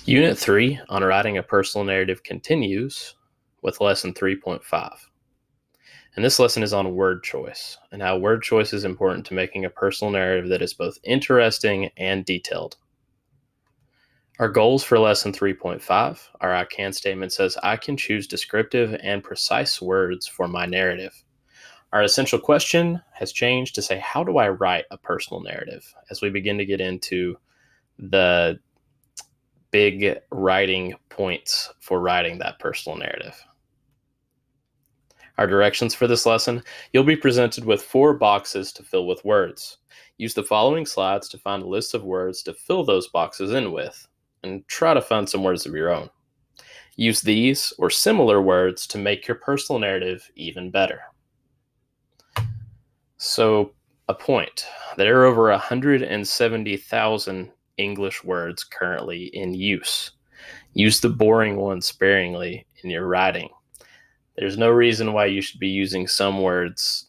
Unit 3 on writing a personal narrative continues with lesson 3.5. And this lesson is on word choice and how word choice is important to making a personal narrative that is both interesting and detailed. Our goals for lesson 3.5, our I can statement says, I can choose descriptive and precise words for my narrative. Our essential question has changed to say, how do I write a personal narrative? As we begin to get into the big writing points for writing that personal narrative. Our directions for this lesson, you'll be presented with 4 boxes to fill with words. Use the following slides to find a list of words to fill those boxes in with, and try to find some words of your own. Use these or similar words to make your personal narrative even better. So, a point. There are over 170,000 English words currently in use. Use the boring ones sparingly in your writing. There's no reason why you should be using some words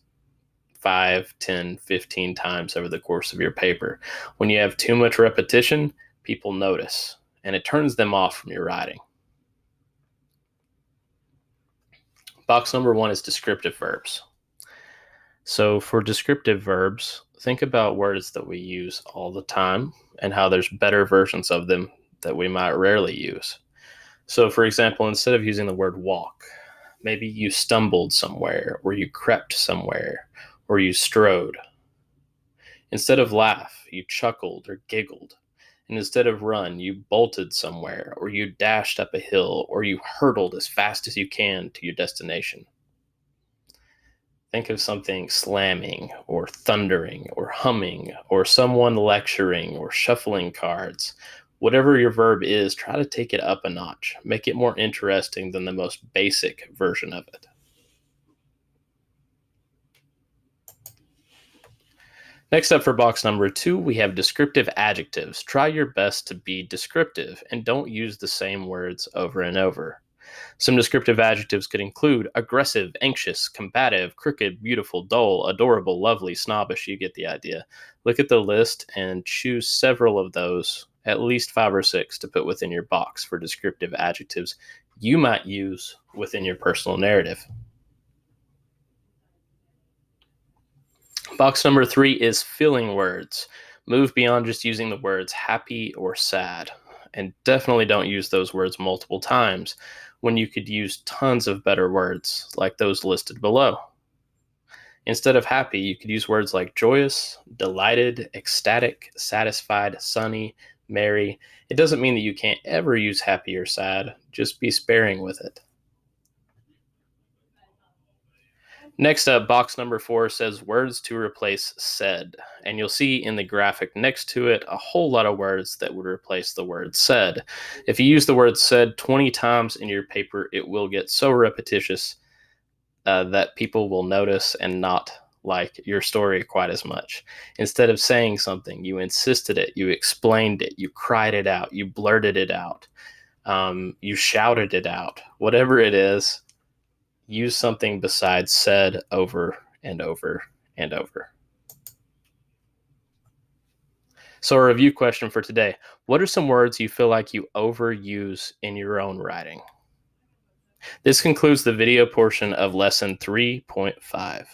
5, 10, 15 times over the course of your paper. When you have too much repetition, people notice, and it turns them off from your writing. Box number 1 is descriptive verbs. So for descriptive verbs, think about words that we use all the time and how there's better versions of them that we might rarely use. So for example, instead of using the word walk, maybe you stumbled somewhere, or you crept somewhere, or you strode. Instead of laugh, you chuckled or giggled. And instead of run, you bolted somewhere, or you dashed up a hill, or you hurtled as fast as you can to your destination. Think of something slamming, or thundering, or humming, or someone lecturing, or shuffling cards. Whatever your verb is, try to take it up a notch. Make it more interesting than the most basic version of it. Next up for box number 2, we have descriptive adjectives. Try your best to be descriptive and don't use the same words over and over. Some descriptive adjectives could include aggressive, anxious, combative, crooked, beautiful, dull, adorable, lovely, snobbish. You get the idea. Look at the list and choose several of those, at least 5 or 6, to put within your box for descriptive adjectives you might use within your personal narrative. Box number 3 is filling words. Move beyond just using the words happy or sad. And definitely don't use those words multiple times when you could use tons of better words like those listed below. Instead of happy, you could use words like joyous, delighted, ecstatic, satisfied, sunny, merry. It doesn't mean that you can't ever use happy or sad, just be sparing with it. Next up, box number 4 says words to replace said. And you'll see in the graphic next to it a whole lot of words that would replace the word said. If you use the word said 20 times in your paper, it will get so repetitious that people will notice and not like your story quite as much. Instead of saying something, you insisted it, you explained it, you cried it out, you blurted it out, you shouted it out. Whatever it is, use something besides said over and over and over. So a review question for today. What are some words you feel like you overuse in your own writing? This concludes the video portion of lesson 3.5.